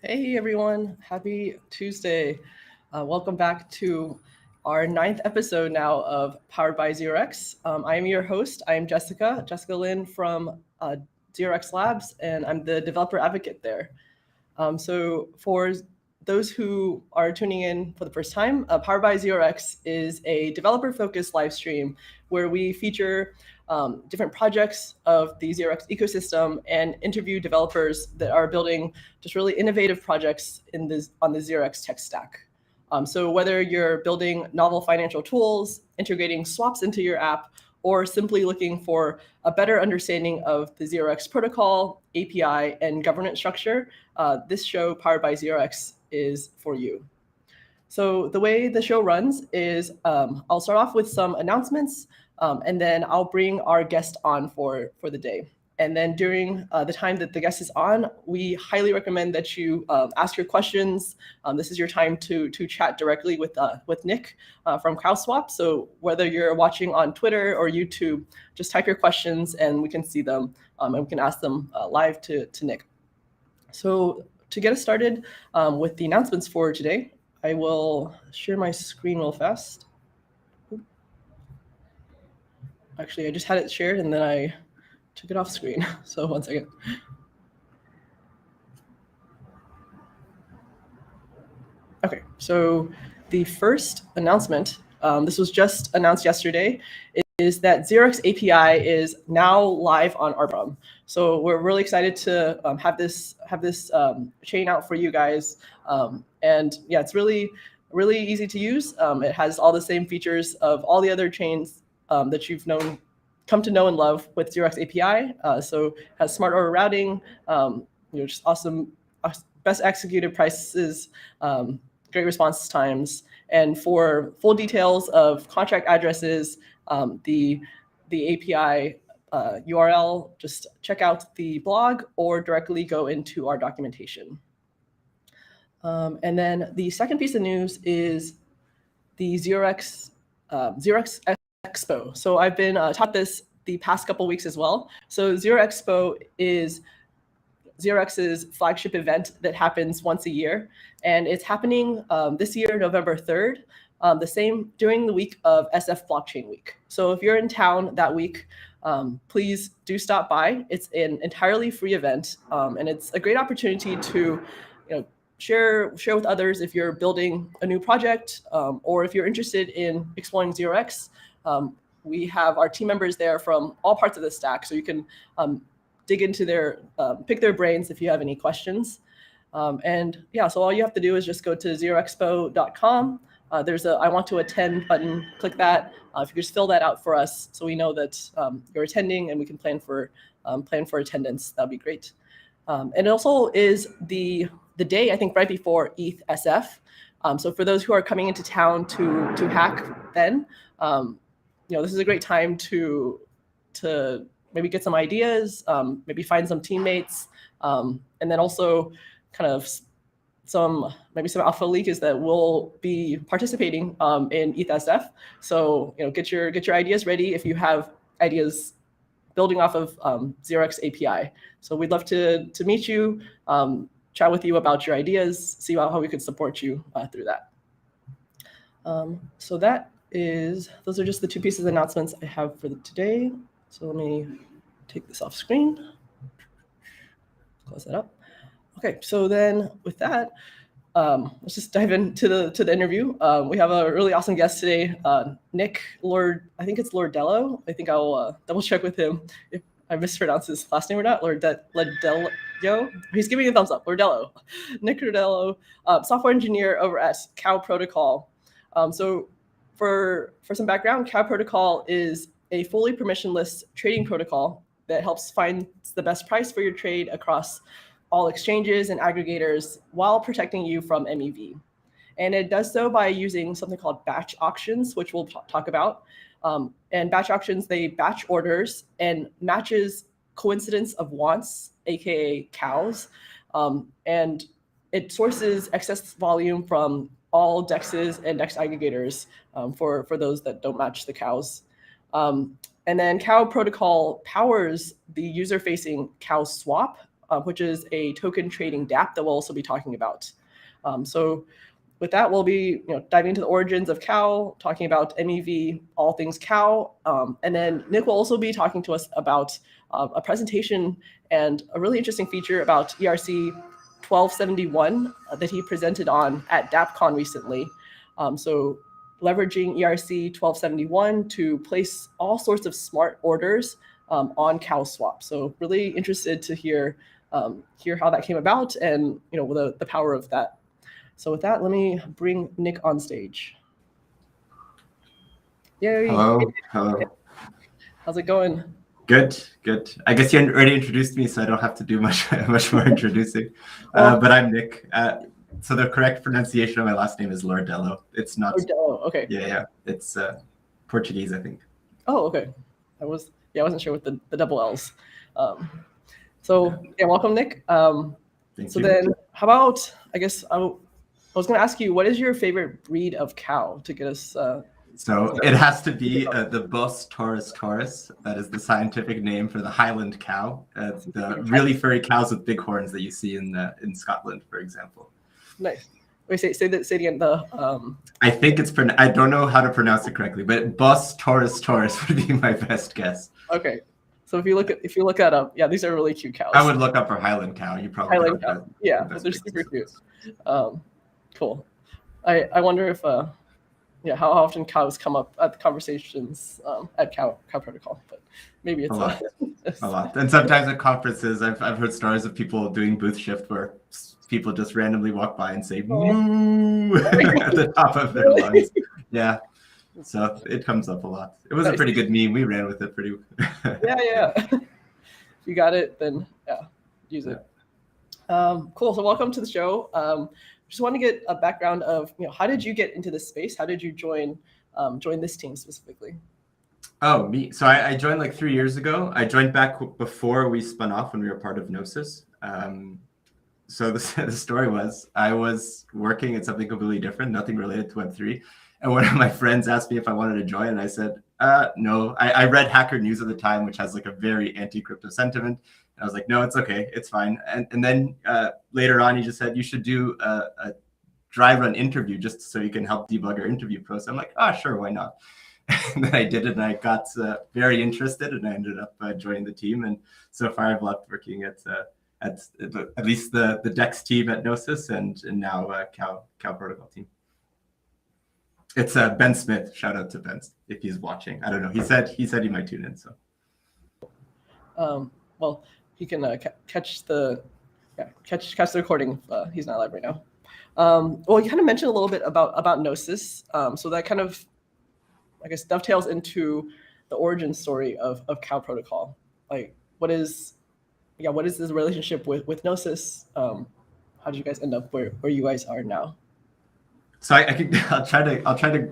Hey everyone, happy Tuesday. Welcome back to our 9th episode now of Powered by ZeroX. I am your host. I am Jessica Lynn from ZeroX Labs, and I'm the developer advocate there. So for those who are tuning in for the first time, Powered by ZeroX is a developer-focused live stream where we feature different projects of the ZeroX ecosystem and interview developers that are building just really innovative projects on the ZeroX tech stack. So whether you're building novel financial tools, integrating swaps into your app, or simply looking for a better understanding of the ZeroX protocol, API, and governance structure, this show, Powered by ZeroX, is for you. So the way the show runs is I'll start off with some announcements, and then I'll bring our guest on for the day. And then during the time that the guest is on, we highly recommend that you ask your questions. This is your time to chat directly with Nick from CowSwap. So whether you're watching on Twitter or YouTube, just type your questions and we can see them and we can ask them live to Nick. So to get us started with the announcements for today, I will share my screen real fast. Actually, I just had it shared and then I took it off screen. So one second. Okay, so the first announcement, this was just announced yesterday, is that ZeroX API is now live on Arbitrum. So we're really excited to have this chain out for you guys. And yeah, it's really easy to use. It has all the same features of all the other chains that you've come to know and love with ZeroX API. So it has smart order routing, just awesome, best executed prices, great response times. And for full details of contract addresses, the API URL, just check out the blog or directly go into our documentation. And then the second piece of news is the ZeroX Expo. So I've been taught this the past couple weeks as well. So Zero Expo is ZeroX's flagship event that happens once a year, and it's happening this year, November 3rd, the same during the week of SF Blockchain Week. So if you're in town that week, please do stop by. It's an entirely free event, and it's a great opportunity to, share with others if you're building a new project, or if you're interested in exploring ZeroX. We have our team members there from all parts of the stack, so you can dig into pick their brains if you have any questions. And yeah, so all you have to do is just go to zeroexpo.com. There's a I want to attend button. Click that. If you just fill that out for us, so we know that you're attending and we can plan for attendance, that'd be great. And it also is the day, I think, right before ETH SF. So for those who are coming into town to hack, then this is a great time to maybe get some ideas, maybe find some teammates, and then also kind of some alpha leakers that will be participating in ETHSF. So get your ideas ready if you have ideas building off of ZeroX API. So we'd love to meet you, chat with you about your ideas, see how we could support you through that. So those are just the two pieces of announcements I have for today. So let me take this off screen, close that up. Okay, so then with that, let's just dive into the interview. We have a really awesome guest today, Nick I think it's Lordello. I think I'll double check with him if I mispronounced his last name or not. Lordello. He's giving me a thumbs up. Lordello. Nick Lordello, software engineer over at CoW Protocol. So for some background, CoW Protocol is a fully permissionless trading protocol that helps find the best price for your trade across all exchanges and aggregators while protecting you from MEV. And it does so by using something called batch auctions, which we'll talk about. And batch auctions, they batch orders and matches coincidence of wants, aka CoWs. And it sources excess volume from all DEXs and DEX aggregators for those that don't match the CoWs. And then CoW protocol powers the user-facing CowSwap, which is a token trading dApp that we'll also be talking about. So with that, we'll be diving into the origins of CoW, talking about MEV, all things CoW. And then Nick will also be talking to us about a presentation and a really interesting feature about ERC-1271 that he presented on at DAppCon recently. So leveraging ERC-1271 to place all sorts of smart orders on CowSwap. So really interested to hear how that came about and the power of that. So with that, let me bring Nick on stage. Yay! Hello. How's it going? Good. I guess you already introduced me, so I don't have to do much more introducing. But I'm Nick. So the correct pronunciation of my last name is Lordello. It's not. Lordello. Okay. Yeah. It's Portuguese, I think. Oh, okay. I wasn't sure with the double L's. Welcome, Nick. Thank you. Then, how about I was going to ask you, what is your favorite breed of cow to get us? So it has to be the Bos taurus taurus. That is the scientific name for the Highland cow, the really furry cows with big horns that you see in Scotland, for example. Nice. Wait, say it again. I think it's I don't know how to pronounce it correctly, but Bos taurus taurus would be my best guess. Okay. So if you look that up, yeah, these are really cute cows. I would look up for Highland cow. You probably Highland cow. Yeah, they're super cute. Cool. I wonder if how often cows come up at the conversations at cow protocol, but maybe it's a lot. And sometimes at conferences, I've heard stories of people doing booth shift where people just randomly walk by and say "moo" at the top of their lungs. Yeah, so it comes up a lot. It was a pretty good meme. We ran with it pretty. Yeah. If you got it, then use it. Cool. So welcome to the show. Just want to get a background of how did you get into this space? How did you join this team specifically? Oh, me. So I joined like 3 years ago. I joined back before we spun off when we were part of Gnosis. So the story was I was working at something completely different, nothing related to Web3. And one of my friends asked me if I wanted to join, and I said, no. I read Hacker News at the time, which has like a very anti-crypto sentiment. I was like, no, it's okay. It's fine. And then later on, he just said, you should do a dry run interview just so you can help debug our interview process. I'm like, sure, why not? And then I did it, and I got very interested, and I ended up joining the team. And so far, I've loved working at least the DEX team at Gnosis, and now CoW protocol team. It's Ben Smith. Shout out to Ben if he's watching. I don't know. He said he might tune in. So. Well, he can catch the recording. He's not live right now. Well, you kind of mentioned a little bit about Gnosis. So that kind of, I guess, dovetails into the origin story of CoW protocol. Like, what is this relationship with Gnosis? How did you guys end up where you guys are now? So I'll try to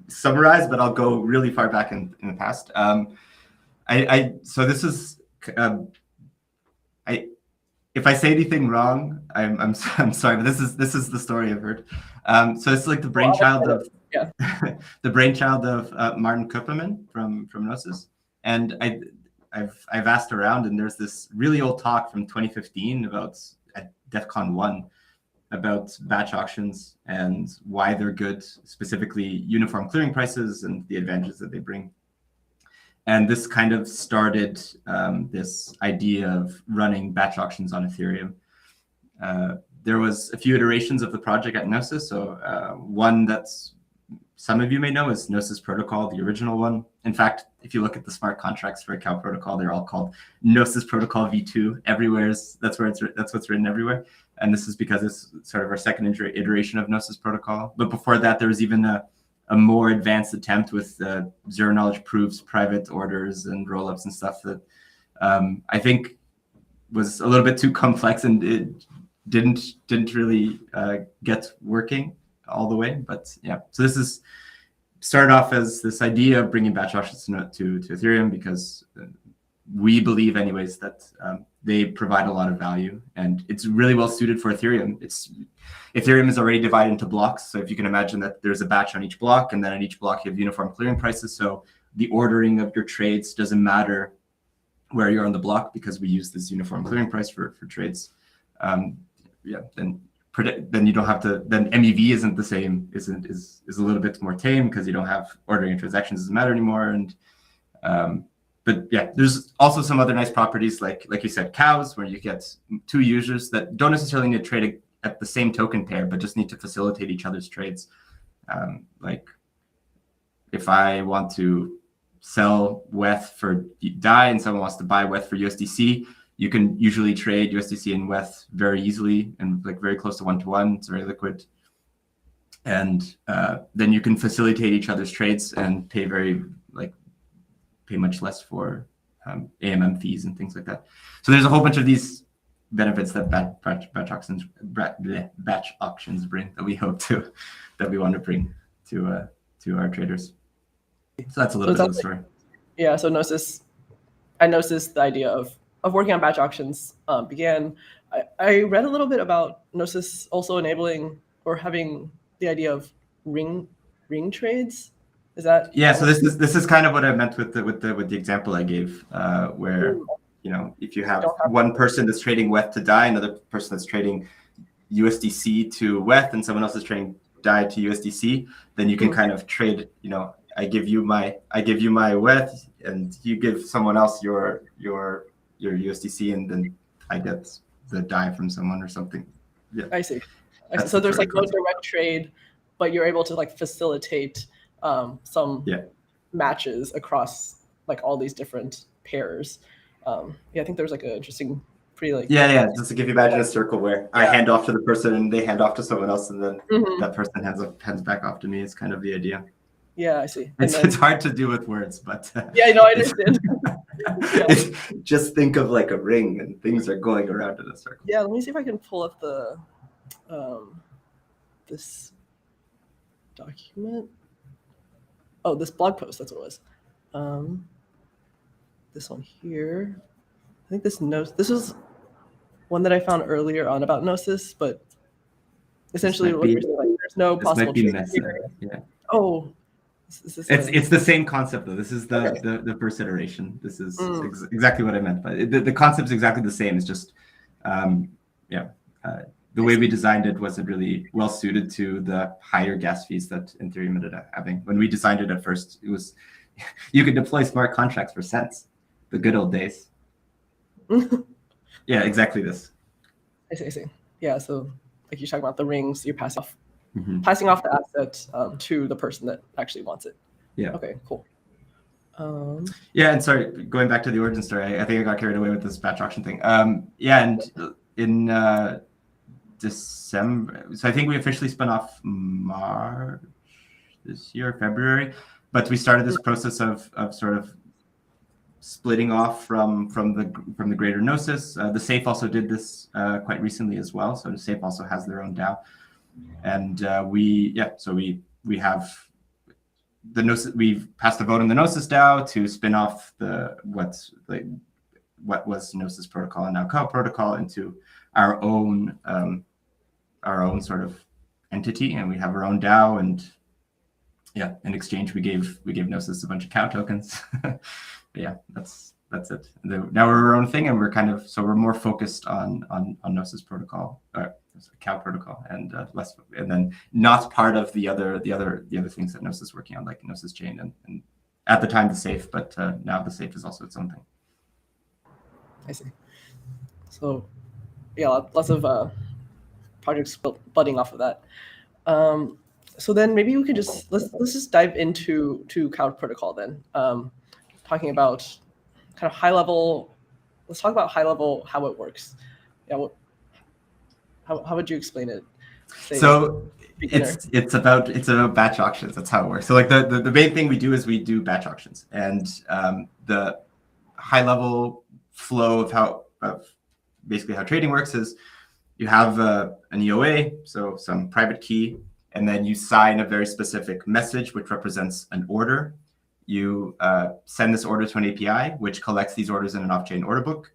summarize, but I'll go really far back in the past. So this is if I say anything wrong, I'm sorry, but this is the story I've heard. So it's like the brainchild of Martin Kupperman from Gnosis, and I've asked around, and there's this really old talk from 2015 at DEF CON 1 about batch auctions and why they're good, specifically uniform clearing prices and the advantages that they bring. And this kind of started this idea of running batch auctions on Ethereum. There was a few iterations of the project at Gnosis. So one that's some of you may know is Gnosis Protocol, the original one. In fact, if you look at the smart contracts for a CoW protocol, they're all called Gnosis Protocol V2. That's what's written everywhere. And this is because it's sort of our second iteration of Gnosis Protocol. But before that, there was even a more advanced attempt with zero knowledge proofs, private orders, and rollups and stuff that I think was a little bit too complex, and it didn't really get working all the way. But yeah, so this is started off as this idea of bringing batch auctions to Ethereum, because we believe anyways that they provide a lot of value, and it's really well suited for Ethereum. Ethereum is already divided into blocks. So if you can imagine that there's a batch on each block, and then on each block you have uniform clearing prices. So the ordering of your trades doesn't matter where you're on the block, because we use this uniform clearing price for trades. Yeah, then you don't have to, then MEV isn't the same, is a little bit more tame, because you don't have ordering transactions doesn't matter anymore. And but yeah, there's also some other nice properties, like you said, CoWs, where you get two users that don't necessarily need to trade at the same token pair, but just need to facilitate each other's trades. Like if I want to sell WETH for DAI and someone wants to buy WETH for USDC, you can usually trade USDC and WETH very easily, and like very close to 1-to-1. It's very liquid. And then you can facilitate each other's trades and pay much less for AMM fees and things like that. So there's a whole bunch of these benefits that batch auctions bring, that we hope that we want to bring to our traders. So that's a little bit of the story. Yeah, so Gnosis, the idea of working on batch auctions began. I read a little bit about Gnosis also enabling or having the idea of ring trades. Is that? Yeah, so this is kind of what I meant with the example I gave, where if you have one person that's trading WETH to DAI, another person that's trading USDC to WETH, and someone else is trading DAI to USDC, then you can kind of trade. I give you my WETH, and you give someone else your USDC, and then I get the DAI from someone or something. Yeah, I see. So there's like no direct trade, but you're able to like facilitate some matches across like all these different pairs. I think there's like an interesting, pretty like just to give you imagine a circle where I hand off to the person and they hand off to someone else, and then that person hands back off to me. Is kind of the idea. Yeah, I see. It's hard to do with words, but I understand. Just think of like a ring, and things are going around in a circle. Yeah, let me see if I can pull up the this document. Oh, this blog post, that's what it was. This one here. I think this was one that I found earlier on about Gnosis, but essentially what you're saying, like, there's no possible trade here. Yeah. Oh, it's the same concept though. This is the first iteration. This is exactly what I meant. But the concept is exactly the same. It's just the way we designed it wasn't really well suited to the higher gas fees that Ethereum ended up having. When we designed it at first, it was you could deploy smart contracts for cents, the good old days. Yeah, exactly this. I see. Yeah, so like you're talking about the rings, you're passing off the asset to the person that actually wants it. Yeah. Okay, cool. And sorry, going back to the origin story, I think I got carried away with this batch auction thing. And in December, so I think we officially spun off March this year, February, but we started this process of sort of splitting off from the greater Gnosis. The Safe also did this quite recently as well. So the Safe also has their own DAO, and we have the Gnosis. We've passed a vote on the Gnosis DAO to spin off what was Gnosis protocol and now CoW protocol into our own sort of entity, and we have our own DAO. And in exchange we gave Gnosis a bunch of CoW tokens. But that's it. Now we're our own thing, and we're more focused on Gnosis protocol, CoW protocol, and less, and then not part of the other things that Gnosis is working on, like Gnosis Chain and at the time the Safe, but now the Safe is also its own thing. I see. So lots of projects budding off of that. So then maybe we could let's just dive into CoW protocol then. Talking about kind of high level. Let's talk about high level how it works. Yeah, how would you explain it? So it's about batch auctions. That's how it works. So like the main thing we do is we do batch auctions, and the high level flow of basically how trading works is you have an EOA, so some private key, and then you sign a very specific message, which represents an order. You send this order to an API, which collects these orders in an off-chain order book.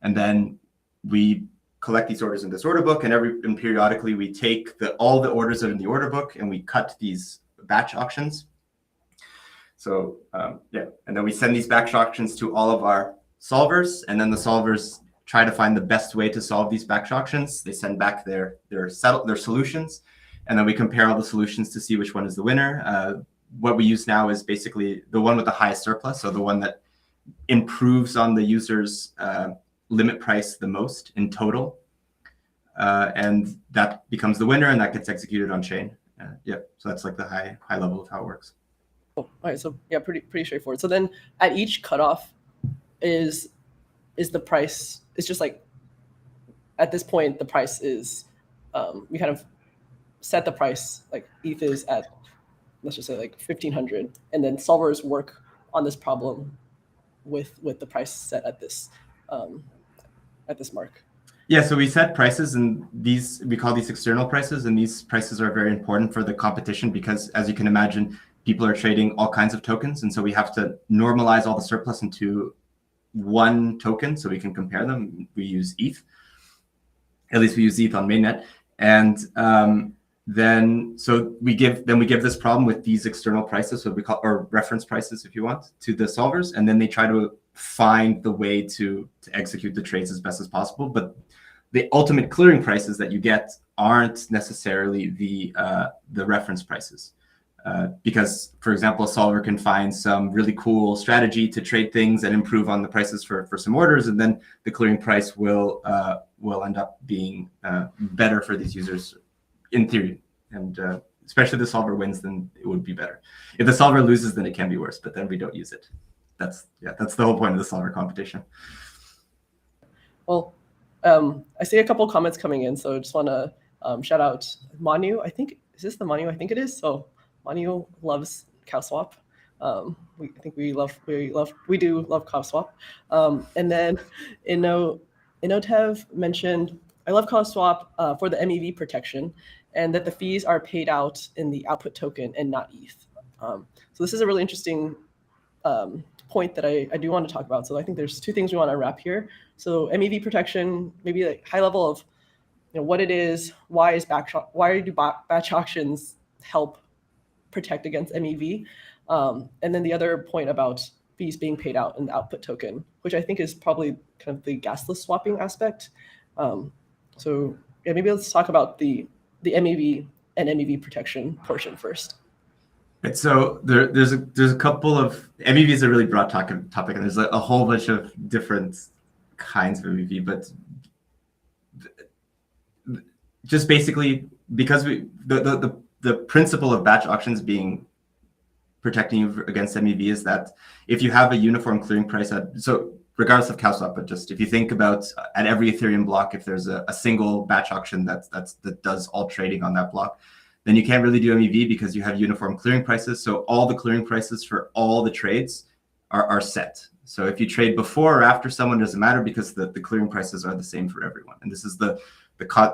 And then we collect these orders in this order book, and periodically we take all the orders that are in the order book and we cut these batch auctions. So and then we send these batch auctions to all of our solvers, and then the solvers try to find the best way to solve these batch auctions. They send back their solutions, and then we compare all the solutions to see which one is the winner. What we use now is basically the one with the highest surplus, so the one that improves on the user's limit price the most in total, and that becomes the winner, and that gets executed on chain. So that's like the high level of how it works. Cool. All right, so yeah, pretty straightforward. So then at each cutoff is the price. It's just like at this point the price is we kind of set the price, like ETH is at, let's just say like 1,500, and then solvers work on this problem with the price set at this mark. Yeah, so we set prices, and we call these external prices, and these prices are very important for the competition because, as you can imagine, people are trading all kinds of tokens, and so we have to normalize all the surplus into one token so we can compare them. We use ETH. At least we use ETH on mainnet, and then we give this problem with these external prices, so we call, or reference prices if you want, to the solvers, and then they try to find the way to execute the trades as best as possible. But the ultimate clearing prices that you get aren't necessarily the reference prices. Because, for example, a solver can find some really cool strategy to trade things and improve on the prices for some orders, and then the clearing price will end up being better for these users in theory. And especially if the solver wins, then it would be better. If the solver loses, then it can be worse, but then we don't use it. That's the whole point of the solver competition. Well, I see a couple comments coming in, so I just want to shout out Manu. I think, is this the Manu? I think it is. So Manu loves CowSwap. We do love CowSwap. And then Inotev mentioned, I love CowSwap for the MEV protection, and that the fees are paid out in the output token and not ETH. So this is a really interesting point that I do want to talk about. So I think there's two things we want to wrap here. So MEV protection, maybe like high level of what it is, why do batch auctions help protect against MEV, and then the other point about fees being paid out in the output token, which I think is probably kind of the gasless swapping aspect. So yeah, maybe let's talk about the MEV and MEV protection portion first. Right, so there's a couple of, MEV is a really broad topic, and there's a whole bunch of different kinds of MEV, but just basically because the principle of batch auctions being protecting you against MEV is that if you have a uniform clearing price so regardless of CowSwap, but just if you think about at every Ethereum block, if there's a single batch auction that does all trading on that block, then you can't really do MEV because you have uniform clearing prices. So all the clearing prices for all the trades are set. So if you trade before or after someone, doesn't matter because the clearing prices are the same for everyone. And this is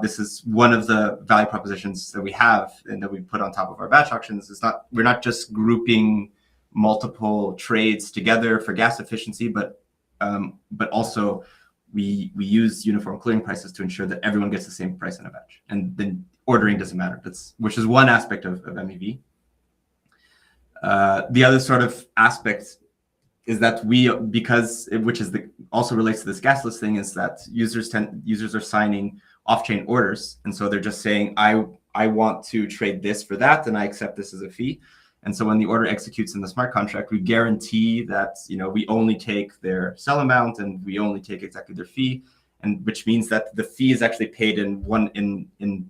this is one of the value propositions that we have and that we put on top of our batch auctions. We're not just grouping multiple trades together for gas efficiency, but also we use uniform clearing prices to ensure that everyone gets the same price in a batch, and then ordering doesn't matter. Which is one aspect of MEV. The other sort of aspect is that also relates to this gasless thing, is that users are signing off-chain orders, and so they're just saying I want to trade this for that, and I accept this as a fee. And so when the order executes in the smart contract, we guarantee that we only take their sell amount and we only take exactly their fee, and which means that the fee is actually paid in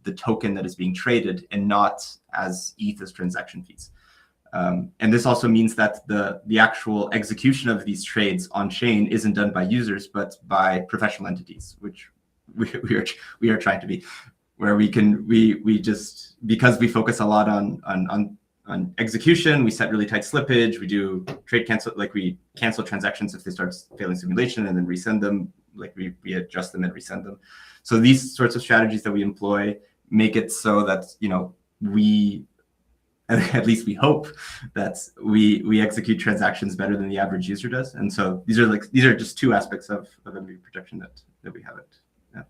the token that is being traded and not as ETH as transaction fees. And this also means that the actual execution of these trades on chain isn't done by users, but by professional entities, which we are trying to be, where we just, because we focus a lot on execution, we set really tight slippage, we do trade cancel, like we cancel transactions if they start failing simulation and then resend them like we adjust them and resend them. So these sorts of strategies that we employ make it so that, you know, we, at least we hope that we execute transactions better than the average user does. And so these are just two aspects of MEV protection that we have at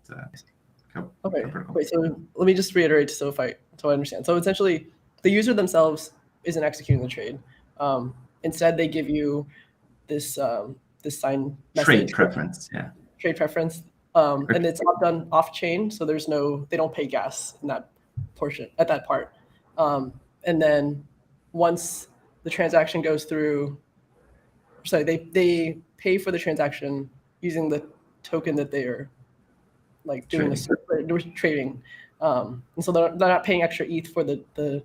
okay. Wait, so let me just reiterate so I understand. So essentially, the user themselves isn't executing the trade. Instead, they give you this this sign message. Trade preference, yeah. Trade preference, and it's all done off chain, so they don't pay gas in that portion at that part. And then once the transaction goes through, sorry, they pay for the transaction using the token that they are like doing trading. And so they're not paying extra ETH for the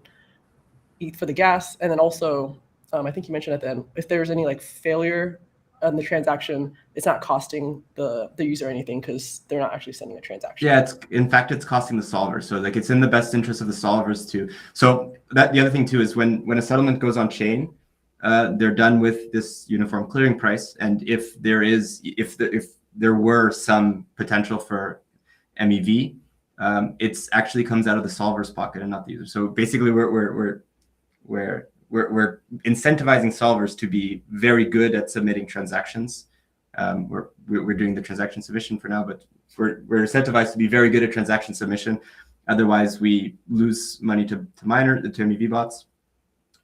ETH for the gas. And then also, I think you mentioned at the end, if there's any like failure on the transaction, it's not costing the user anything because they're not actually sending a transaction. Yeah, in fact it's costing the solver. So like it's in the best interest of the solvers to. So that the other thing too is when a settlement goes on chain, they're done with this uniform clearing price, and if there were some potential for MEV, it's actually comes out of the solver's pocket and not the user. So basically, we're incentivizing solvers to be very good at submitting transactions. We're doing the transaction submission for now, but we're incentivized to be very good at transaction submission. Otherwise, we lose money to MEV bots,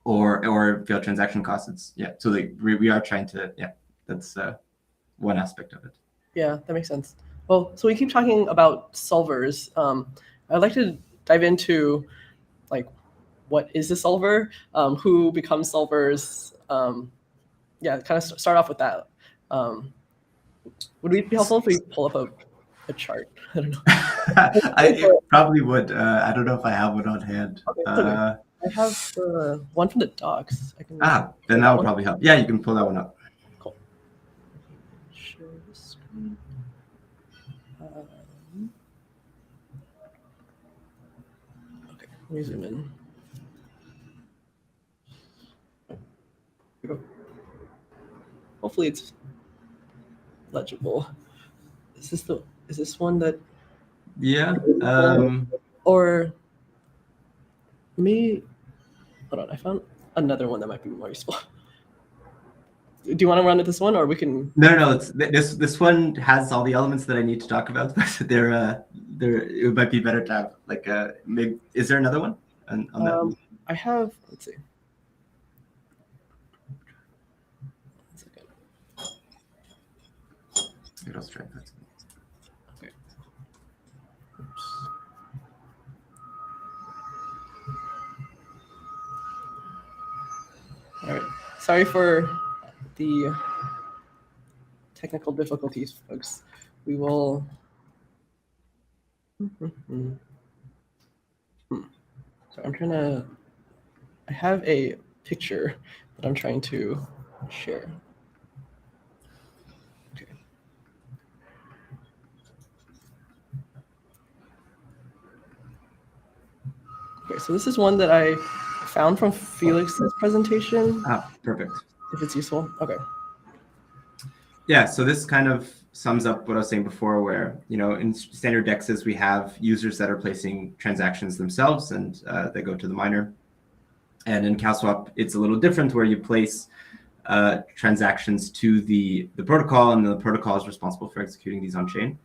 or failed transaction costs. So we are trying to, that's one aspect of it. Yeah, that makes sense. Well, so we keep talking about solvers. I'd like to dive into like, what is a solver? Who becomes solvers? Kind of start off with that. Would it be helpful if we pull up a chart? I don't know. I probably would. I don't know if I have one on hand. Okay. I have one from the docs. Then that will probably help. Yeah, you can pull that one up. Cool. Share the screen. Okay, let me zoom in. Hopefully it's legible. Is this one that? Yeah. Or me. Hold on, I found another one that might be more useful. Do you want to run with this one, or we can? No. This one has all the elements that I need to talk about. But it might be better to have like maybe. Is there another one on that? I have. Let's see. Let's try that. Okay. Oops. All right. Sorry for the technical difficulties, folks. We will. So I have a picture that I'm trying to share. Okay, so this is one that I found from Felix's presentation. Perfect. If it's useful. Okay. Yeah, so this kind of sums up what I was saying before, where, you know, in standard DEXs, we have users that are placing transactions themselves, and they go to the miner. And in CowSwap, it's a little different, where you place transactions to the protocol, and the protocol is responsible for executing these on chain.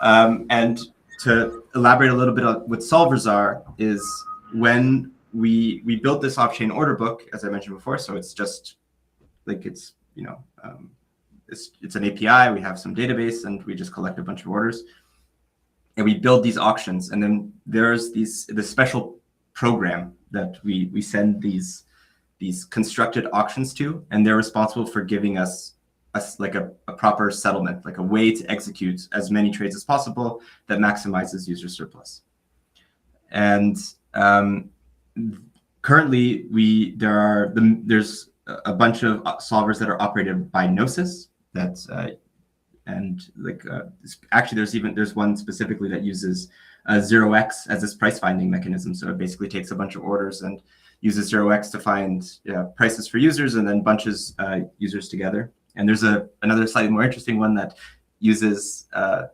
And to elaborate a little bit on what solvers are, is when we built this off-chain order book, as I mentioned before. So it's just like it's an API. We have some database, and we just collect a bunch of orders, and we build these auctions. And then there's this special program that we send these constructed auctions to, and they're responsible for giving us like a proper settlement, like a way to execute as many trades as possible that maximizes user surplus. And currently, there's a bunch of solvers that are operated by Gnosis. Actually, there's one specifically that uses 0x as this price finding mechanism. So it basically takes a bunch of orders and uses 0x to find prices for users, and then bunches users together. And there's another slightly more interesting one that uses also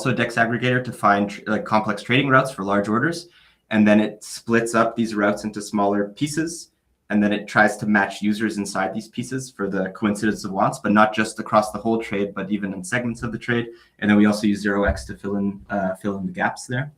a DEX aggregator to find like complex trading routes for large orders, and then it splits up these routes into smaller pieces, and then it tries to match users inside these pieces for the coincidence of wants, but not just across the whole trade, but even in segments of the trade. And then we also use 0x to fill in the gaps there.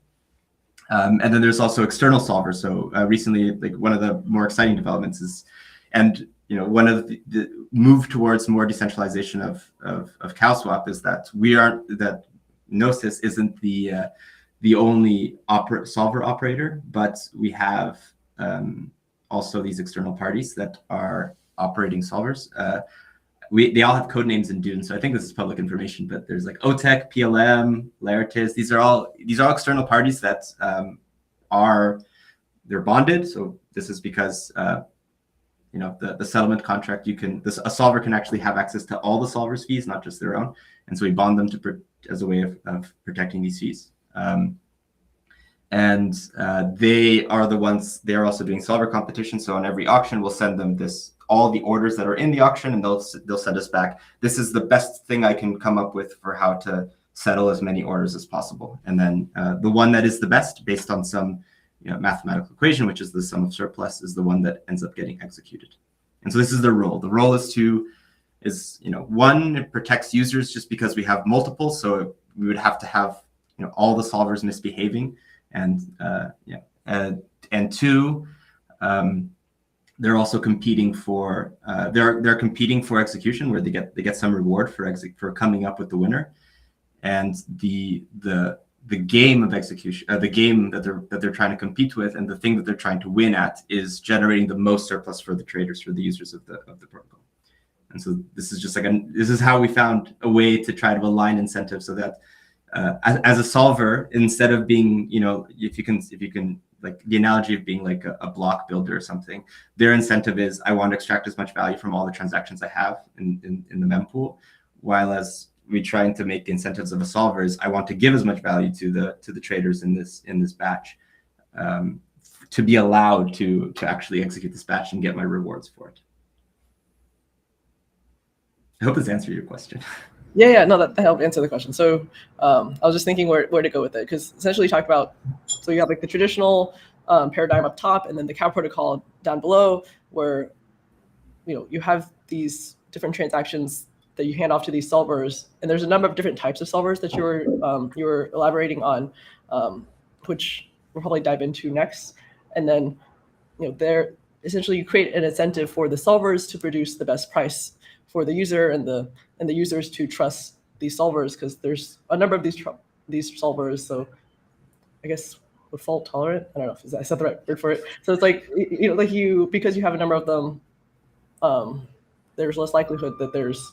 And then there's also external solvers. So recently, like one of the more exciting developments is, and one of the move towards more decentralization of CowSwap is that that Gnosis isn't the only solver operator, but we have also these external parties that are operating solvers. They all have code names in Dune, so I think this is public information. But there's like OTEC, PLM, Laritis. These are all external parties that they're bonded. So this is because the settlement contract, a solver can actually have access to all the solver's fees, not just their own. And so we bond them as a way of protecting these fees. And they are the ones, they're also doing solver competition. So on every auction, we'll send them all the orders that are in the auction, and they'll send us back, this is the best thing I can come up with for how to settle as many orders as possible. And then the one that is the best based on some mathematical equation, which is the sum of surplus, is the one that ends up getting executed. And so this is the role. The role is one, it protects users just because we have multiple. So we would have to have all the solvers misbehaving. And two, they're also competing for they're competing for execution, where they get some reward for coming up with the winner. And the game of execution, the game that they're trying to compete with, and the thing that they're trying to win at, is generating the most surplus for the traders, for the users of the protocol. And so this is just this is how we found a way to try to align incentives so that as a solver, instead of being, if you can, like the analogy of being like a block builder or something, their incentive is, I want to extract as much value from all the transactions I have in the mempool, while as we trying to make the incentives of a solver is, I want to give as much value to the traders in this batch, to be allowed to actually execute this batch and get my rewards for it. I hope this answered your question. Yeah, no, that helped answer the question. So I was just thinking where to go with it, because essentially you talked about, so you have like the traditional paradigm up top, and then the CoW protocol down below, where you have these different transactions that you hand off to these solvers, and there's a number of different types of solvers that you were elaborating on, which we'll probably dive into next. And then there essentially you create an incentive for the solvers to produce the best price for the user, and the users to trust these solvers, because there's a number of these solvers. So I guess fault tolerant. I don't know if I said the right word for it. So it's like because you have a number of them, there's less likelihood that there's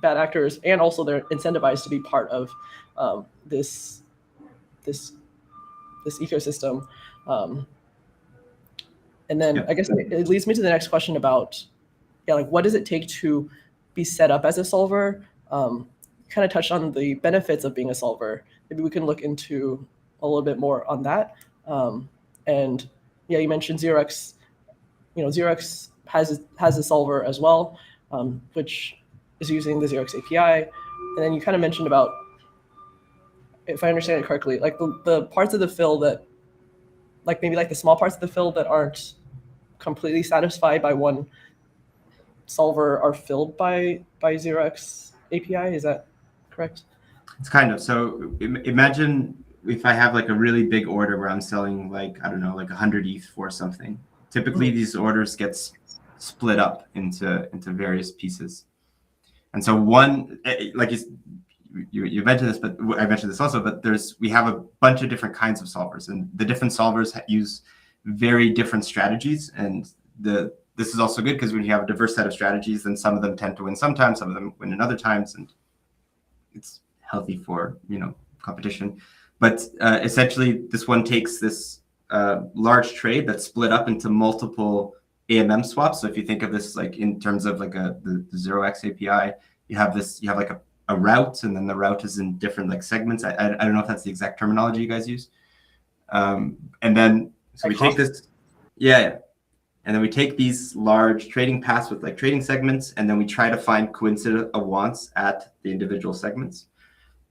bad actors, and also they're incentivized to be part of this ecosystem. And then I guess it leads me to the next question about what does it take to be set up as a solver? Kind of touched on the benefits of being a solver. Maybe we can look into a little bit more on that. And you mentioned 0x. 0x has a solver as well, which is using the 0x API. And then you kind of mentioned about, if I understand it correctly, like the parts of the fill that, like maybe like the small parts of the fill that aren't completely satisfied by one solver are filled by 0x API. Is that correct? It's kind of. So imagine if I have like a really big order where I'm selling like 100 ETH for something. Typically these orders get split up into various pieces. And so one, like you mentioned this, but I mentioned this also, but we have a bunch of different kinds of solvers, and the different solvers use very different strategies. And this is also good, because when you have a diverse set of strategies, then some of them tend to win sometimes, some of them win in other times, and it's healthy for competition. But essentially, this one takes this large trade that's split up into multiple AMM swaps. So if you think of this like in terms of like the 0x API, you have like a route, and then the route is in different like segments. I don't know if that's the exact terminology you guys use. And then so we take this, And then we take these large trading paths with like trading segments, and then we try to find coincident wants at the individual segments.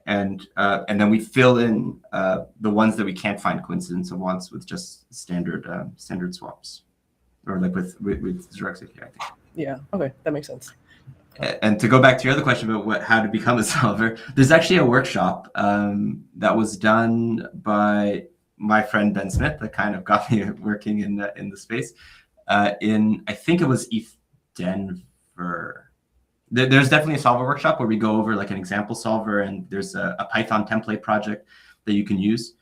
And then we fill in the ones that we can't find coincidence of wants with just standard swaps, or like with 0x API, I think. Yeah. Okay, that makes sense. And to go back to your other question about how to become a solver, there's actually a workshop that was done by my friend Ben Smith that kind of got me working in the space. I think it was ETH Denver. There's definitely a solver workshop where we go over like an example solver, and there's a Python template project that you can use.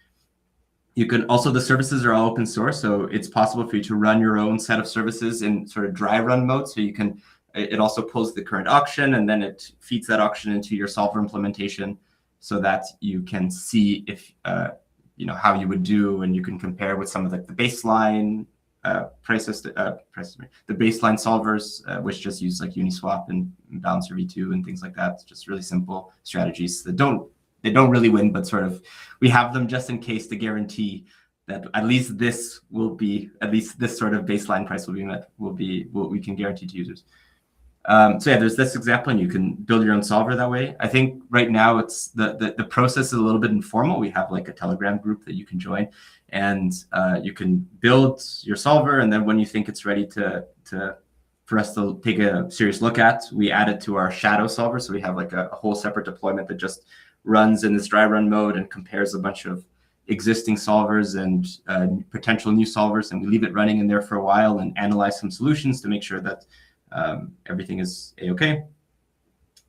You can also, the services are all open source, so it's possible for you to run your own set of services in sort of dry run mode. So you can, it also pulls the current auction, and then it feeds that auction into your solver implementation so that you can see if, how you would do, and you can compare with some of like the baseline prices, the baseline solvers, which just use like Uniswap and Balancer V2 and things like that. It's just really simple strategies that don't really win, but sort of we have them just in case to guarantee that at least this sort of baseline price will be met, what we can guarantee to users. So yeah, there's this example, and you can build your own solver that way. I think right now it's the process is a little bit informal. We have like a Telegram group that you can join, and you can build your solver, and then when you think it's ready for us to take a serious look at, we add it to our shadow solver. So we have like a whole separate deployment that just runs in this dry run mode and compares a bunch of existing solvers and potential new solvers, and we leave it running in there for a while and analyze some solutions to make sure that everything is a-okay.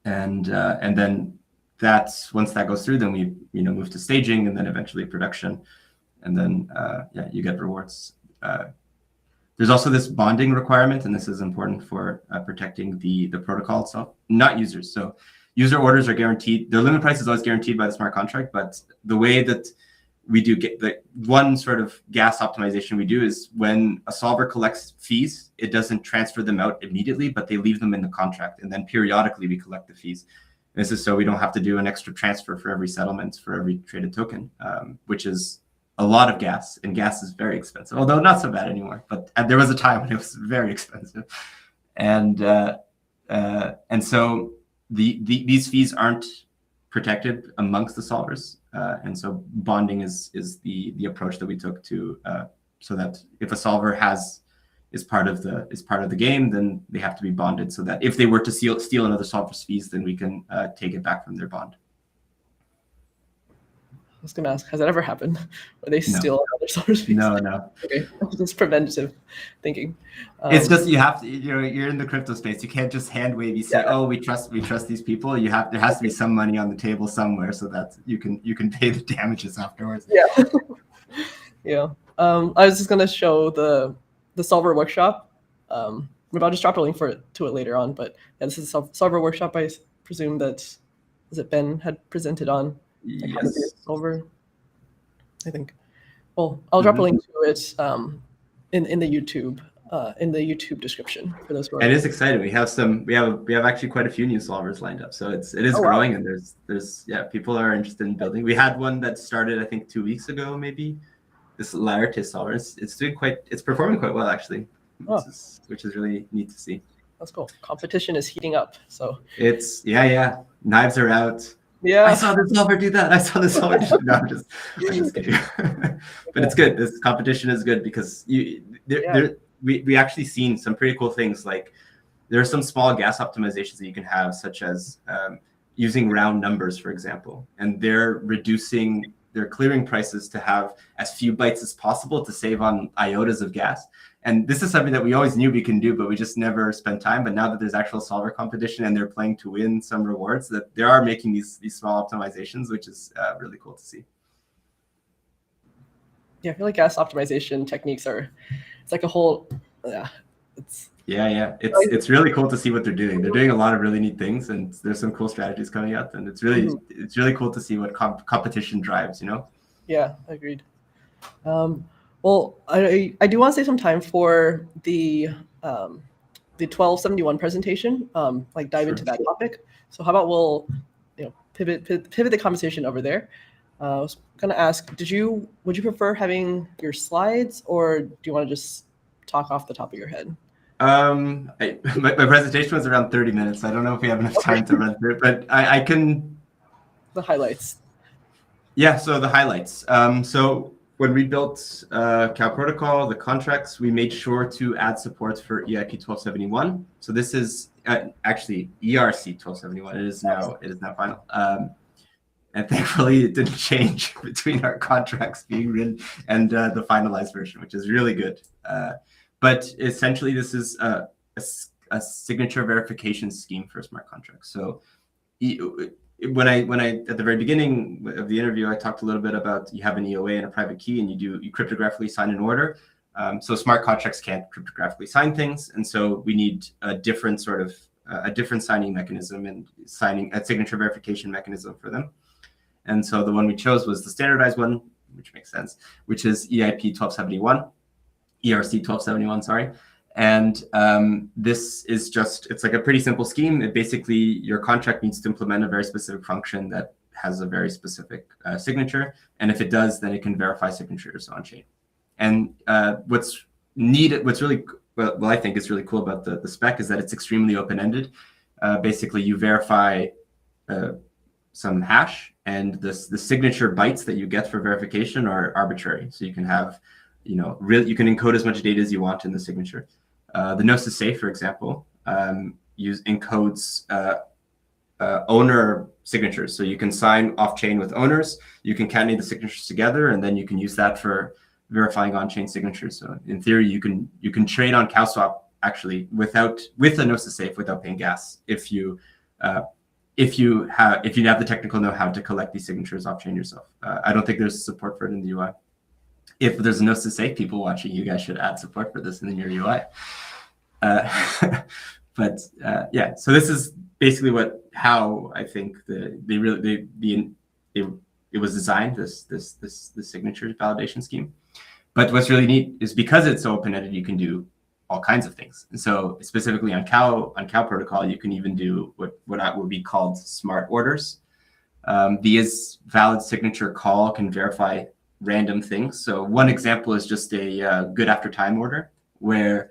And then once that goes through, then we move to staging, and then eventually production, and then you get rewards. There's also this bonding requirement, and this is important for protecting the protocol itself, not users. So user orders are guaranteed. Their limit price is always guaranteed by the smart contract, but the way that we do get the one sort of gas optimization we do is when a solver collects fees, it doesn't transfer them out immediately, but they leave them in the contract, and then periodically we collect the fees. This is so we don't have to do an extra transfer for every settlement for every traded token, which is a lot of gas, and gas is very expensive, although not so bad anymore. But there was a time when it was very expensive, and so these fees aren't protected amongst the solvers, and so bonding is the approach that we took to so that if a solver is part of the game, then they have to be bonded, so that if they were to steal another solver's fees, then we can take it back from their bond. I was going to ask, has that ever happened where they steal other solver's fees? No. Okay, it's preventative thinking. It's just you have to, you're in the crypto space. You can't just hand wave. You say, "Oh, we trust these people." There has to be some money on the table somewhere so that you can pay the damages afterwards. Yeah, yeah. I was just going to show the solver workshop. I'll just drop a link to it later on. But yeah, this is a solver workshop. I presume that Ben had presented on. Yes. Solver, I think. Well, I'll drop a link to it in the YouTube description for those. It is exciting. We have actually quite a few new solvers lined up, so it is growing. Wow. And there's people are interested in building. We had one that started I think 2 weeks ago, maybe. This Laertes solver. It's performing quite well actually, which is really neat to see. That's cool. Competition is heating up. So it's knives are out. Yeah, I saw this solver do that. I saw this solver do that. No, I'm just kidding. But it's good. This competition is good because we actually seen some pretty cool things. Like there are some small gas optimizations that you can have, such as using round numbers, for example, and they're reducing their clearing prices to have as few bytes as possible to save on iotas of gas. And this is something that we always knew we can do, but we just never spent time. But now that there's actual solver competition and they're playing to win some rewards, that they are making these small optimizations, which is really cool to see. Yeah, I feel like gas optimization techniques it's like a whole, It's really cool to see what they're doing. They're doing a lot of really neat things, and there's some cool strategies coming up. And it's really cool to see what competition drives. Yeah, agreed. Well, I do want to save some time for the 1271 presentation, dive into that topic. So how about we'll pivot the conversation over there. I was going to ask, would you prefer having your slides, or do you want to just talk off the top of your head? My presentation was around 30 minutes. I don't know if we have enough time to run through it, but I can. The highlights. Yeah, so the highlights. So when we built CoW protocol, the contracts, we made sure to add support for EIP-1271. So this is actually ERC-1271. It is now final. And thankfully, it didn't change between our contracts being written and the finalized version, which is really good. But essentially, this is a signature verification scheme for smart contracts. So when I at the very beginning of the interview, I talked a little bit about you have an EOA and a private key, and you cryptographically sign an order. So smart contracts can't cryptographically sign things, and so we need a different sort of a different signing mechanism and signing a signature verification mechanism for them. And so the one we chose was the standardized one, which makes sense, which is EIP-1271, ERC-1271, sorry. And this is just, it's like a pretty simple scheme. It basically, your contract needs to implement a very specific function that has a very specific signature. And if it does, then it can verify signatures on chain. And what's really, well, I think is really cool about the spec is that it's extremely open-ended. Basically, you verify some hash, and the signature bytes that you get for verification are arbitrary. So you can have, you can encode as much data as you want in the signature. The Gnosis safe, for example, encodes owner signatures. So you can sign off-chain with owners, you can concatenate the signatures together, and then you can use that for verifying on-chain signatures. So in theory, you can trade on CowSwap actually with a Gnosis safe without paying gas if you have the technical know-how to collect these signatures off-chain yourself. I don't think there's support for it in the UI. If there's a Gnosis safe people watching, you guys should add support for this in your UI. But yeah, so this is basically how I think it was designed, this signature validation scheme. But what's really neat is because it's so open-ended, you can do all kinds of things. And so specifically on CoW protocol, you can even do what would be called smart orders. The is valid signature call can verify random things. So one example is just a good after time order where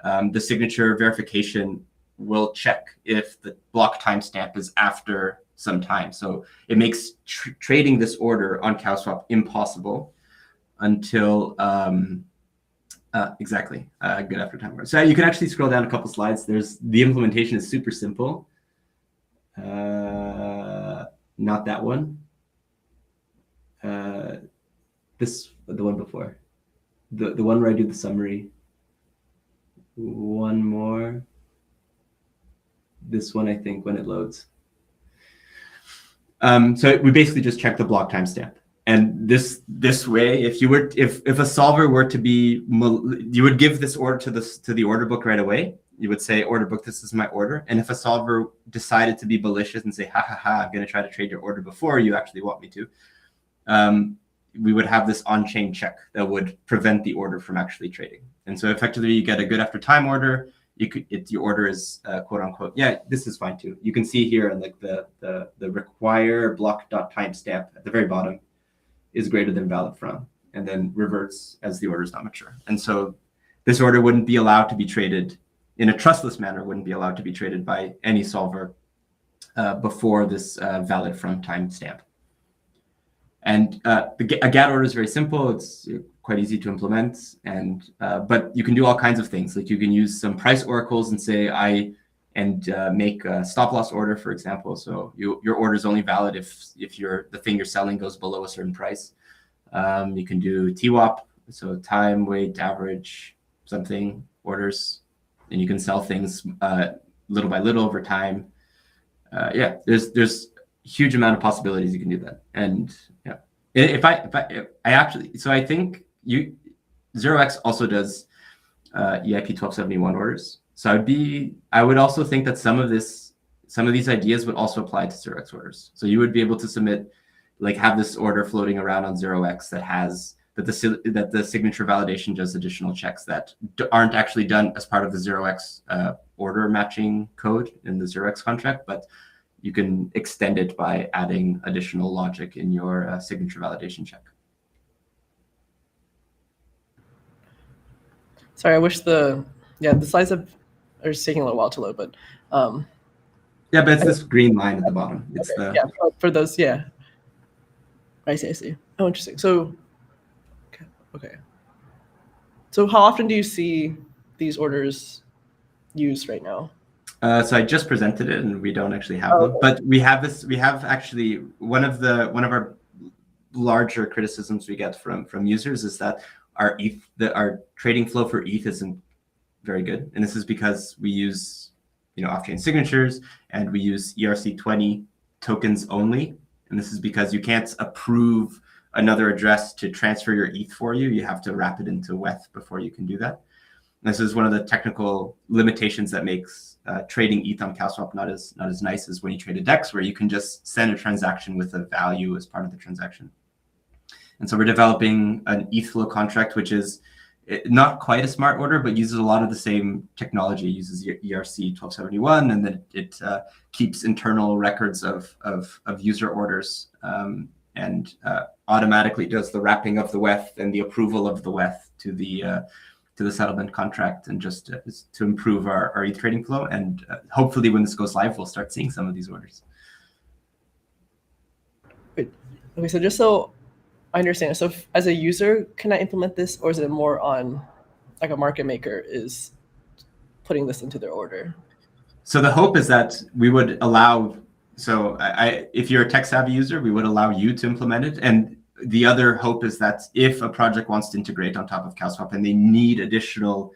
the signature verification will check if the block timestamp is after some time. So it makes trading this order on CowSwap impossible until exactly good after time order. So you can actually scroll down a couple slides. The implementation is super simple. Not that one. The one before, the one where I do the summary. One more. This one, I think, when it loads. So we basically just check the block timestamp, and this way, if a solver were to be, you would give this order to the order book right away. You would say, order book, this is my order. And if a solver decided to be malicious and say, ha ha ha, I'm going to try to trade your order before you actually want me to, we would have this on-chain check that would prevent the order from actually trading. And so effectively, you get a good after time order. Your order is quote unquote, yeah, this is fine too. You can see here in like the require block.timestamp at the very bottom is greater than valid from, and then reverts as the order is not mature. And so this order wouldn't be allowed to be traded in a trustless manner, wouldn't be allowed to be traded by any solver before this valid from timestamp. And a GAT order is very simple. It's quite easy to implement, but you can do all kinds of things. Like you can use some price oracles and say make a stop loss order, for example. So your order is only valid if the thing you're selling goes below a certain price. You can do TWAP, so time, weight, average, something orders, and you can sell things little by little over time. Yeah, there's huge amount of possibilities you can do that. And yeah, I think 0x also does EIP-1271 orders. So I would also think that some of these ideas would also apply to 0x orders. So you would be able to submit, like have this order floating around on 0x that the signature validation does additional checks that aren't actually done as part of the 0x order matching code in the 0x contract, but you can extend it by adding additional logic in your signature validation check. Sorry, I wish the slides are just taking a little while to load, but yeah, but it's this green line at the bottom. It's okay, yeah, for those, yeah. I see. Oh, interesting. So, okay. So how often do you see these orders used right now? So I just presented it, and we don't actually have them. But we have this. We have actually one of our larger criticisms we get from users is that our trading flow for ETH isn't very good, and this is because we use off-chain signatures and we use ERC-20 tokens only, and this is because you can't approve another address to transfer your ETH for you. You have to wrap it into WETH before you can do that. This is one of the technical limitations that makes trading ETH on CowSwap not as nice as when you trade a DEX, where you can just send a transaction with a value as part of the transaction. And so we're developing an ETH flow contract, which is not quite a smart order, but uses a lot of the same technology. It uses ERC-1271, and then it keeps internal records of user orders, and automatically does the wrapping of the WETH and the approval of the WETH to the settlement contract, and just to improve our ETH trading flow. And hopefully when this goes live, we'll start seeing some of these orders. Wait. Okay, so just so I understand, so as a user, can I implement this, or is it more on like a market maker is putting this into their order? So the hope is that we would allow, if you're a tech-savvy user, we would allow you to implement it. And the other hope is that if a project wants to integrate on top of CowSwap and they need additional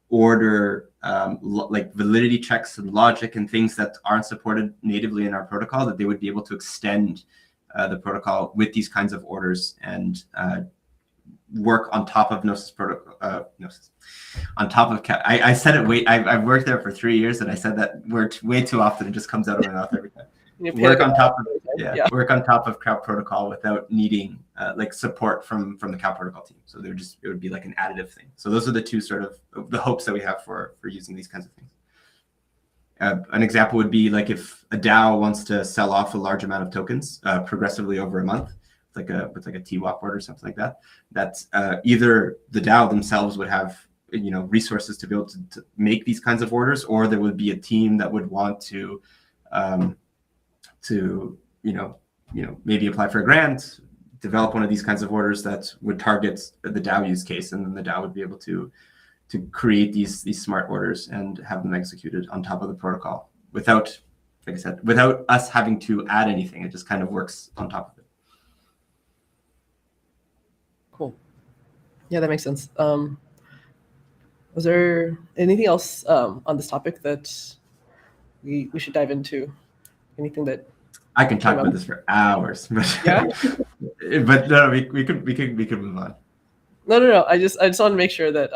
order, like validity checks and logic and things that aren't supported natively in our protocol, that they would be able to extend the protocol with these kinds of orders and work on top of Gnosis protocol. Gnosis, on top of I said it. I've worked there for 3 years, and I said that word way too often. It just comes out of my mouth every time. Work on top of CoW protocol without needing like support from the CoW protocol team. So it would be like an additive thing. So those are the two sort of the hopes that we have for using these kinds of things. An example would be like if a DAO wants to sell off a large amount of tokens progressively over a month, with like a TWAP order or something like that. That's either the DAO themselves would have resources to be able to make these kinds of orders, or there would be a team that would want to maybe apply for a grant, develop one of these kinds of orders that would target the DAO use case, and then the DAO would be able to create these smart orders and have them executed on top of the protocol without, like I said, without us having to add anything. It just kind of works on top of it. Cool. Yeah, that makes sense. Was there anything else on this topic that we should dive into? Anything that I can talk about this for hours, but yeah. But no, we could move on. No. I just want to make sure that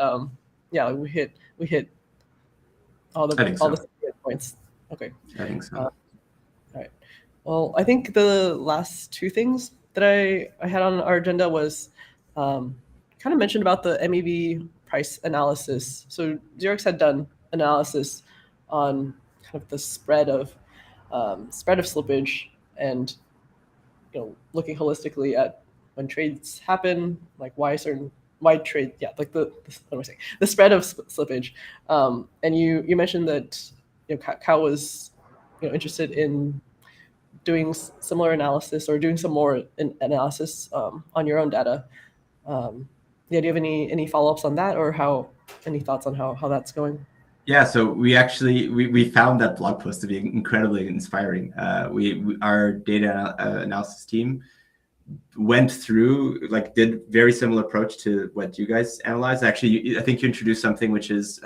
we hit all the points. Okay. I think so. All right. Well, I think the last two things that I had on our agenda was kind of mentioned about the MEV price analysis. So 0x had done analysis on kind of the spread of slippage, and looking holistically at when trades happen, like why trade, like the spread of slippage. And you mentioned that CoW was interested in doing similar analysis or doing some more analysis on your own data. Do you have any follow-ups on that, or any thoughts on how that's going? Yeah, so we found that blog post to be incredibly inspiring. Our data analysis team went through, did very similar approach to what you guys analyzed. Actually, I think you introduced something which is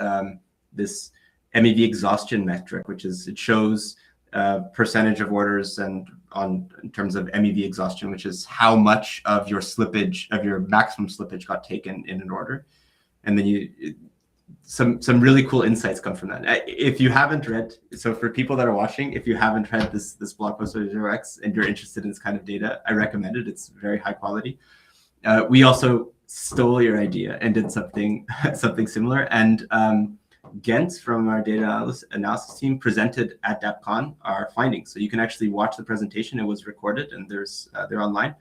this MEV exhaustion metric, it shows percentage of orders and in terms of MEV exhaustion, which is how much of your slippage, of your maximum slippage, got taken in an order. And then some really cool insights come from that. If you haven't read, so for people that are watching, if you haven't read this blog post with 0x and you're interested in this kind of data, I recommend it. It's very high quality. We also stole your idea and did something similar. And Gent from our data analysis team presented at DAppCon our findings. So you can actually watch the presentation. It was recorded, and they're online.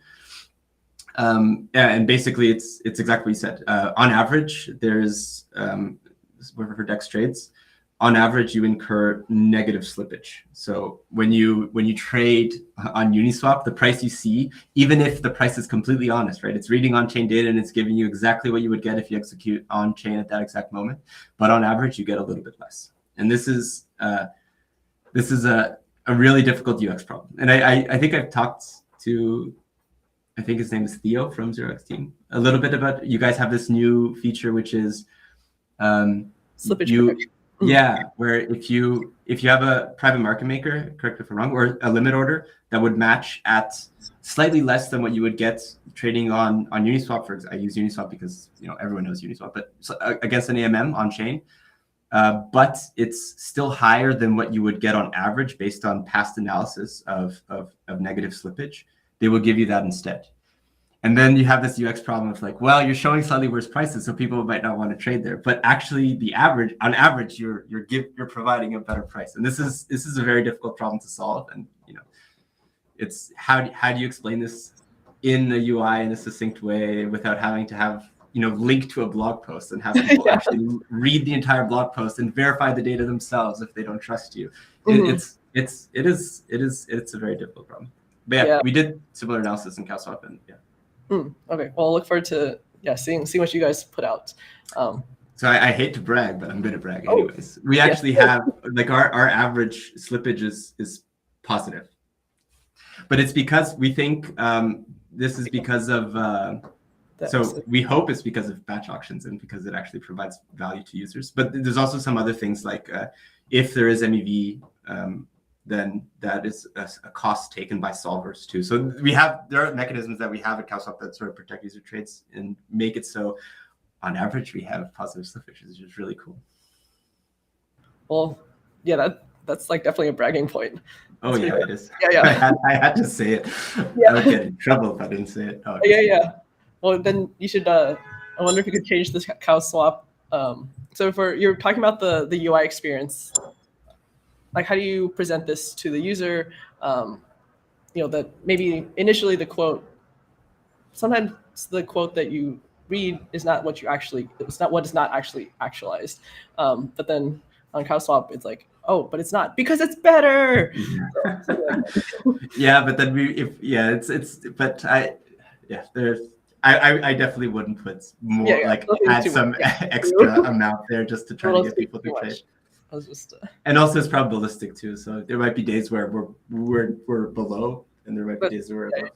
Yeah, and basically it's exactly what you said. On average, there's for DEX trades, on average you incur negative slippage. So when you trade on Uniswap, the price you see, even if the price is completely honest, right? It's reading on-chain data and it's giving you exactly what you would get if you execute on-chain at that exact moment. But on average, you get a little bit less. And this is a really difficult UX problem. And I think I've talked to, I think his name is Theo from 0x team, a little bit about, you guys have this new feature, which is Slippage protection. Yeah, where if you have a private market maker, correct me if I'm wrong, or a limit order that would match at slightly less than what you would get trading on Uniswap. For example, I use Uniswap because everyone knows Uniswap, but against an AMM on chain, but it's still higher than what you would get on average based on past analysis of negative slippage. They will give you that instead. And then you have this UX problem of like, well, you're showing slightly worse prices, so people might not want to trade there. But actually, on average, you're providing a better price. And this is a very difficult problem to solve. And it's how do you explain this in a UI in a succinct way without having to have link to a blog post and have people actually read the entire blog post and verify the data themselves if they don't trust you. It's a very difficult problem. But yeah, we did similar analysis in CowSwap, and yeah. Okay, well, I'll look forward to seeing what you guys put out. So I hate to brag, but I'm going to brag anyways. We actually have like our average slippage is positive, but it's because we think this is because of so we hope it's because of batch auctions and because it actually provides value to users. But there's also some other things like if there is MEV, then that is a cost taken by solvers too. So there are mechanisms that we have at CowSwap that sort of protect user trades and make it so on average we have positive slippage, which is really cool. Well, yeah, that's like definitely a bragging point. Oh yeah, it is. Yeah. I had to say it. I would get in trouble if I didn't say it. Oh, yeah. Well, then you should. I wonder if you could change this CowSwap. So you're talking about the UI experience. Like, how do you present this to the user? That maybe initially the quote, sometimes the quote that you read is not what is not actually actualized. But then on CowSwap, it's like, oh, but it's not because it's better. Yeah, but then I definitely wouldn't put more add some extra amount there just to try to get people to trade. And also it's probabilistic too, so there might be days where we're below, and there might be days where we're above.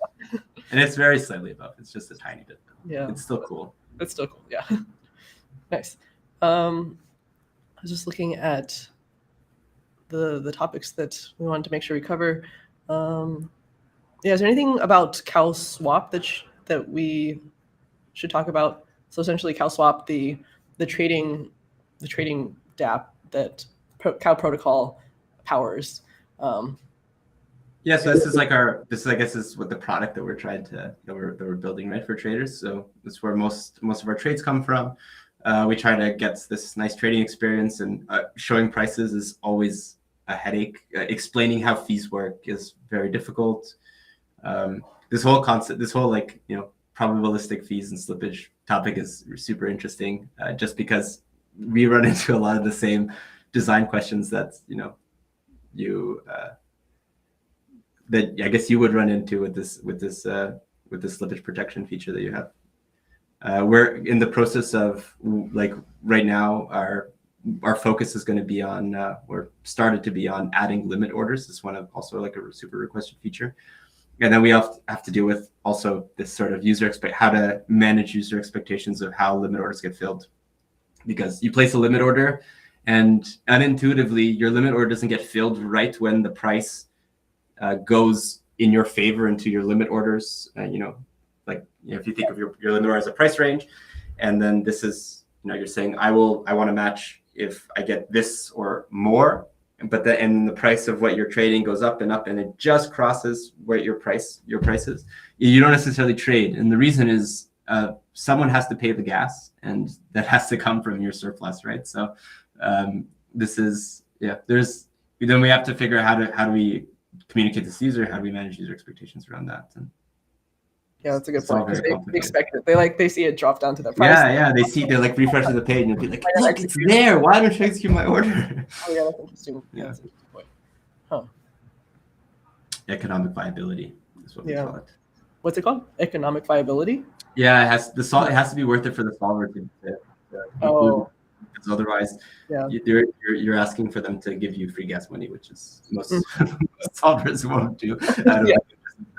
And it's very slightly above. It's just a tiny bit. Yeah, it's still cool. It's still cool. Yeah, nice. I was just looking at the topics that we wanted to make sure we cover. Is there anything about CowSwap that we should talk about? So essentially, CowSwap, the trading dApp that Cow protocol powers. So this is I guess is what the product that we're building, right, for traders. So that's where most of our trades come from. We try to get this nice trading experience, and showing prices is always a headache. Explaining how fees work is very difficult. This whole concept, probabilistic fees and slippage topic is super interesting, just because we run into a lot of the same design questions that that I guess you would run into with this slippage protection feature that you have. We're in the process of, like, right now our focus is going to be on or started to be on adding limit orders. It's one of also like a super requested feature. And then we have to deal with also this sort of how to manage user expectations of how limit orders get filled. Because you place a limit order and unintuitively your limit order doesn't get filled right when the price goes in your favor into your limit orders. If you think of your limit order as a price range, and then this is, you're saying I want to match if I get this or more, but and the price of what you're trading goes up and up, and it just crosses where your price is. You don't necessarily trade, and the reason is someone has to pay the gas, and that has to come from your surplus, right? So this is then we have to figure out how do we communicate this to user, how do we manage user expectations around that. And Yeah, that's a good It's all point. 'Cause very they complicated. expect it. They see it drop down to the price. Yeah, they like refreshing the page and be like, look, it's there. Why don't you execute my order? Oh yeah, that's interesting. Yeah. That's an interesting point. Huh. Economic viability is what we call it. What's it called? Economic viability? Yeah, it has to be worth it for the solver to Oh. because otherwise you're asking for them to give you free gas money, which is most solvers won't do.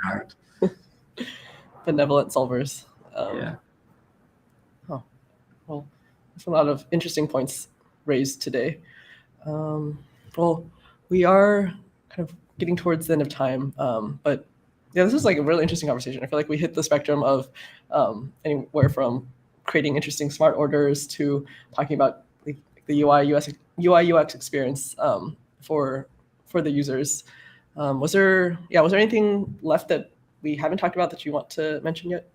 Hard. Benevolent solvers. Yeah. Oh, well, there's a lot of interesting points raised today. Well, we are kind of getting towards the end of time, but yeah, this is like a really interesting conversation. I feel like we hit the spectrum of anywhere from creating interesting smart orders to talking about the UI UX experience for the users. Was there anything left that we haven't talked about that you want to mention yet?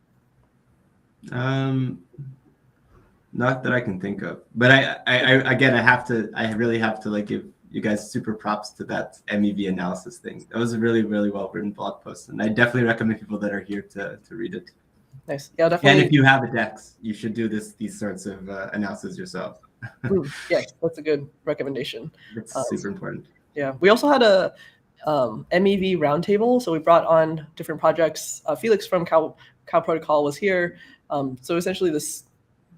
Not that I can think of, but I really have to like give you guys super props to that MEV analysis thing. That was a really, really well written blog post, and I definitely recommend people that are here to read it. Nice. Yeah, definitely. And if you have a DEX, you should do these sorts of analysis yourself. Yeah, that's a good recommendation. It's super important. Yeah, we also had a MEV roundtable, so we brought on different projects. Felix from CoW Protocol was here. So essentially this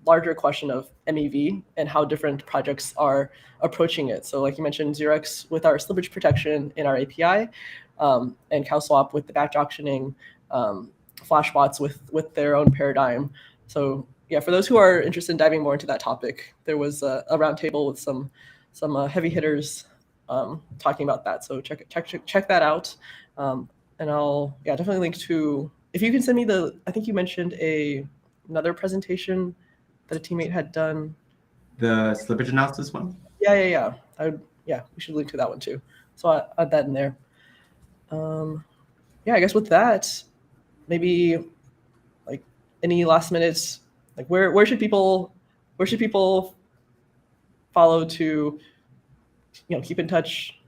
larger question of MEV and how different projects are approaching it. So like you mentioned, 0x with our slippage protection in our API, and CowSwap with the batch auctioning, Flashbots with their own paradigm. So yeah, for those who are interested in diving more into that topic, there was a roundtable with some heavy hitters talking about that. So check that out. And I'll definitely link to, if you can send me I think you mentioned another presentation that a teammate had done. The slippage analysis one? Yeah. We should link to that one too. So I'll add that in there. I guess with that, maybe like any last minutes, like where should people follow to, keep in touch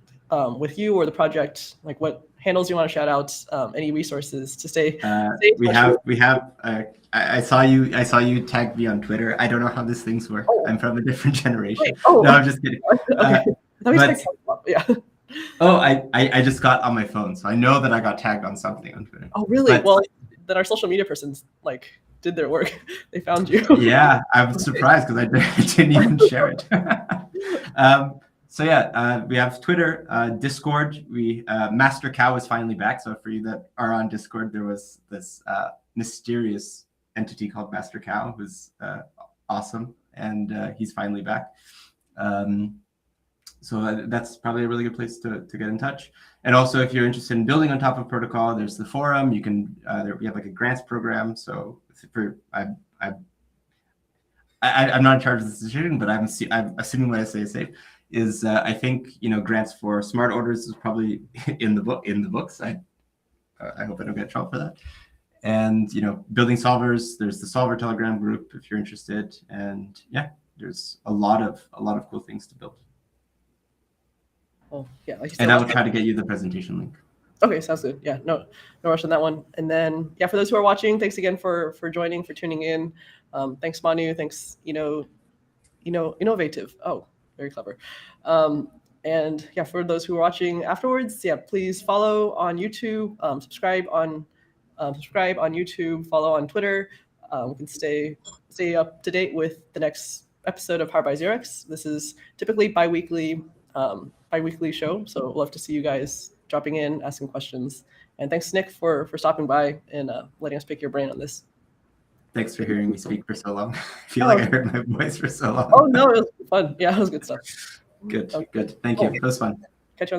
with you or the project? Like what handles you want to shout out, any resources to stay. I saw you tag me on Twitter. I don't know how these things work. I'm from a different generation. Wait, no, I'm just kidding. Okay. I just got on my phone, so I know that I got tagged on something on Twitter. Oh, really? Well, then our social media persons did their work. They found you. Yeah, I'm surprised because I didn't even share it. We have Twitter, Discord. Master Cow is finally back. So for you that are on Discord, there was this mysterious entity called Master Cow who's awesome, and he's finally back. So that's probably a really good place to get in touch. And also, if you're interested in building on top of protocol, there's the forum. You can we have like a grants program. So I'm not in charge of this decision, but I'm assuming what I say is safe. I think grants for smart orders is probably in the books. I hope I don't get in trouble for that. And building solvers, there's the solver Telegram group if you're interested. And yeah, there's a lot of cool things to build. Well, yeah, and I will try to get you the presentation link. Okay, sounds good. Yeah, no rush on that one. And then for those who are watching, thanks again for joining, for tuning in. Thanks Manu, thanks Innovative. Oh, very clever. And for those who are watching afterwards, please follow on YouTube, subscribe on YouTube, follow on Twitter. We can stay up to date with the next episode of Powered by 0x. This is typically bi-weekly show, so I'd love to see you guys dropping in, asking questions. And thanks, Nick, for stopping by and letting us pick your brain on this. Thanks for hearing me speak for so long. I feel like I heard my voice for so long. Oh, no, it was fun. Yeah, it was good stuff. Good. Thank you. That was fun. Catch you on the